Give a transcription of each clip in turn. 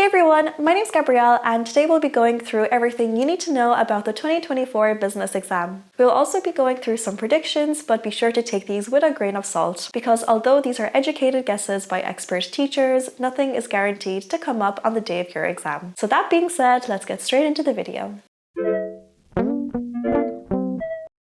everyone, my name is Gabrielle and today we'll be going through everything you need to know about the 2024 business exam. We'll also be going through some predictions, but be sure to take these with a grain of salt because although these are educated guesses by expert teachers, nothing is guaranteed to come up on the day of your exam. So that being said, let's get straight into the video.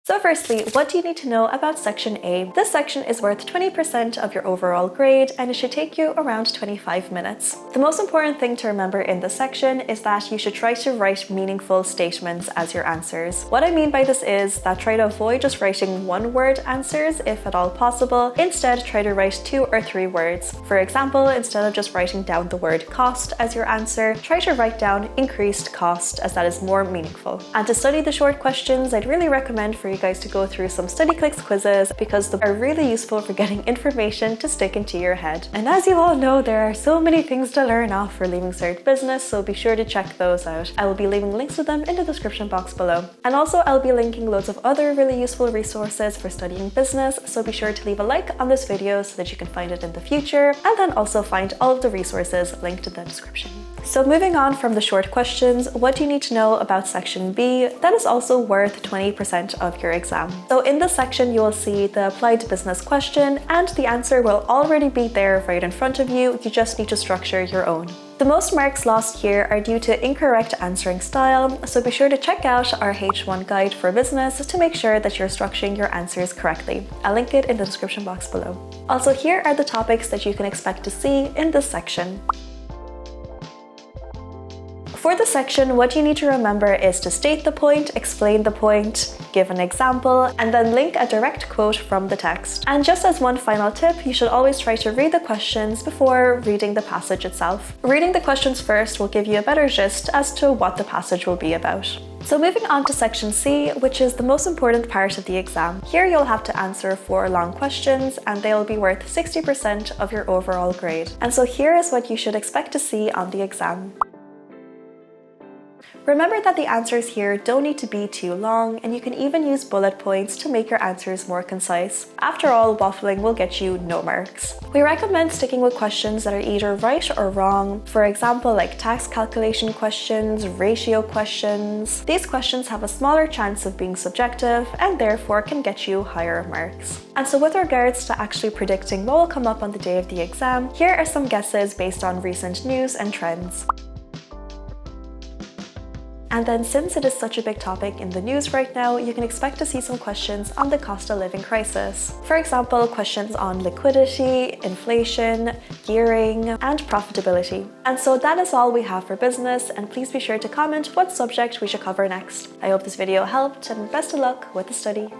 So firstly, what do you need to know about Section A? This section is worth 20% of your overall grade and it should take you around 25 minutes. The most important thing to remember in this section is that you should try to write meaningful statements as your answers. What I mean by this is that try to avoid just writing one-word answers if at all possible. Instead, try to write 2 or 3 words. For example, instead of just writing down the word cost as your answer, try to write down increased cost as that is more meaningful. And to study the short questions, I'd really recommend for you guys to go through some Studyclix quizzes because they are really useful for getting information to stick into your head. And as you all know, there are so many things to learn off for Leaving Cert Business, so be sure to check those out. I will be leaving links to them in the description box below. And also I'll be linking loads of other really useful resources for studying business, so be sure to leave a like on this video so that you can find it in the future, and then also find all of the resources linked in the description. So moving on from the short questions, what do you need to know about Section B? That is also worth 20% of your exam. So in this section, you will see the applied business question and the answer will already be there right in front of you. You just need to structure your own. The most marks lost here are due to incorrect answering style, so be sure to check out our H1 guide for business to make sure that you're structuring your answers correctly. I'll link it in the description box below. Also, here are the topics that you can expect to see in this section. For this section, what you need to remember is to state the point, explain the point, give an example, and then link a direct quote from the text. And just as one final tip, you should always try to read the questions before reading the passage itself. Reading the questions first will give you a better gist as to what the passage will be about. So moving on to Section C, which is the most important part of the exam. Here you'll have to answer 4 long questions and they'll be worth 60% of your overall grade. And so here is what you should expect to see on the exam. Remember that the answers here don't need to be too long and you can even use bullet points to make your answers more concise. After all, waffling will get you no marks. We recommend sticking with questions that are either right or wrong, for example like tax calculation questions, ratio questions. These questions have a smaller chance of being subjective and therefore can get you higher marks. And so with regards to actually predicting what will come up on the day of the exam, here are some guesses based on recent news and trends. And then since it is such a big topic in the news right now, you can expect to see some questions on the cost of living crisis. For example, questions on liquidity, inflation, gearing, and profitability. And so that is all we have for business, and please be sure to comment what subject we should cover next. I hope this video helped and best of luck with the study.